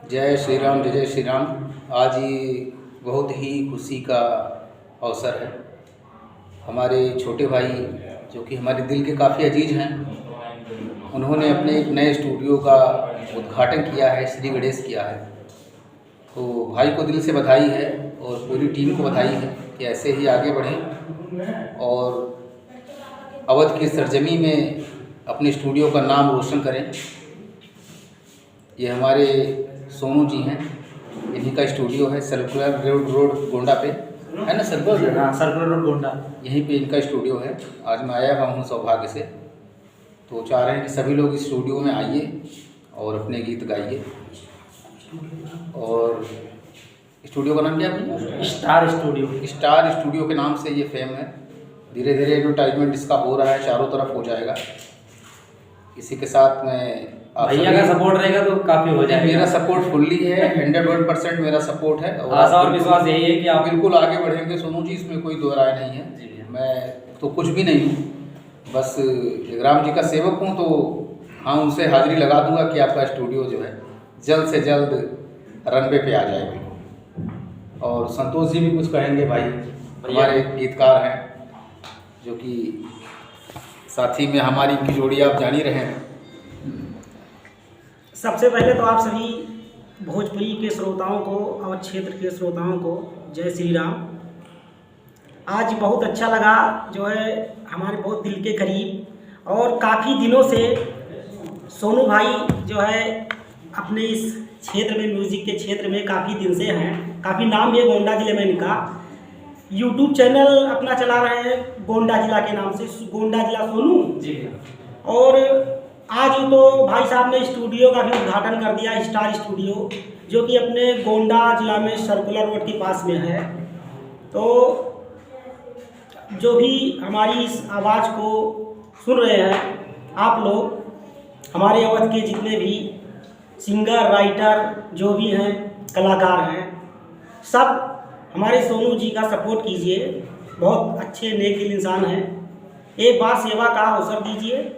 जय श्री राम, जय श्री राम। आज ये बहुत ही खुशी का अवसर है। हमारे छोटे भाई जो कि हमारे दिल के काफ़ी अजीज हैं, उन्होंने अपने एक नए स्टूडियो का उद्घाटन किया है, श्री गणेश किया है। तो भाई को दिल से बधाई है और पूरी टीम को बधाई है कि ऐसे ही आगे बढ़ें और अवध की सरजमी में अपने स्टूडियो का नाम रोशन करें। ये हमारे सोनू जी हैं, इन्हीं का स्टूडियो है, सर्कुलर रोड गोंडा पे है ना। सर्कुलर रोड गोंडा, यहीं पे इनका स्टूडियो है। आज मैं आया हुआ हूँ सौभाग्य से, तो चाह रहे हैं कि सभी लोग इस स्टूडियो में आइए और अपने गीत गाइए। और स्टूडियो का नाम क्या है? Star studio. स्टार स्टूडियो के नाम से ये फेम है। धीरे धीरे एडवर्टाइजमेंट इसका हो रहा है, चारों तरफ हो जाएगा। इसी के साथ मैं भैया का सपोर्ट रहेगा तो काफ़ी हो जाएगा। मेरा सपोर्ट फुल्ली है, 101% मेरा सपोर्ट है आशा और विश्वास यही है कि आप बिल्कुल आगे बढ़ेंगे सोनू जी, इसमें कोई दो राय नहीं है। मैं तो कुछ भी नहीं हूँ, बस राम जी का सेवक हूँ। तो हाँ, उनसे हाजिरी लगा दूंगा कि आपका स्टूडियो जो है जल्द से जल्द रनवे पे आ जाएगी। और संतोष जी भी कुछ कहेंगे। भाई हमारे गीतकार हैं, जो कि साथी में हमारी इनकी जोड़ी आप जान ही रहे हैं। सबसे पहले तो आप सभी भोजपुरी के श्रोताओं को और क्षेत्र के श्रोताओं को जय श्री राम। आज बहुत अच्छा लगा, जो है हमारे बहुत दिल के करीब, और काफ़ी दिनों से सोनू भाई जो है अपने इस क्षेत्र में, म्यूज़िक के क्षेत्र में काफ़ी दिन से हैं। काफ़ी नाम भी है गोंडा जिले में इनका। यूट्यूब चैनल अपना चला रहे हैं गोंडा जिला के नाम से, गोंडा जिला सोनू जी। और आज तो भाई साहब ने स्टूडियो का भी उद्घाटन कर दिया, स्टार स्टूडियो, जो कि अपने गोंडा जिला में सर्कुलर रोड के पास में है। तो जो भी हमारी इस आवाज़ को सुन रहे हैं आप लोग, हमारे अवध के जितने भी सिंगर, राइटर जो भी हैं, कलाकार हैं, सब हमारे सोनू जी का सपोर्ट कीजिए। बहुत अच्छे नेक दिल इंसान हैं। एक बार सेवा का अवसर दीजिए।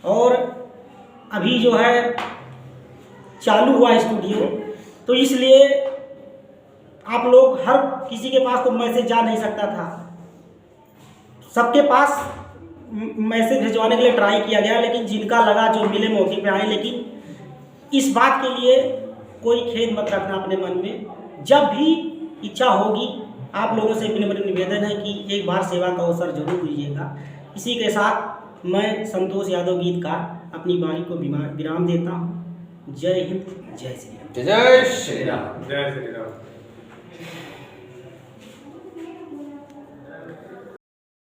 और अभी जो है चालू हुआ स्टूडियो, तो इसलिए आप लोग, हर किसी के पास तो मैसेज जा नहीं सकता था, सबके पास मैसेज भिजवाने के लिए ट्राई किया गया, लेकिन जिनका लगा जो मिले मौके पे आए। लेकिन इस बात के लिए कोई खेद मत रखना अपने मन में। जब भी इच्छा होगी, आप लोगों से विनम्र निवेदन है कि एक बार सेवा का अवसर जरूर दीजिएगा। इसी के साथ मैं संतोष यादव गीतकार अपनी वाणी को विराम देता हूँ। जय हिंद, जय श्री राम। जय श्री राम, जय श्री राम।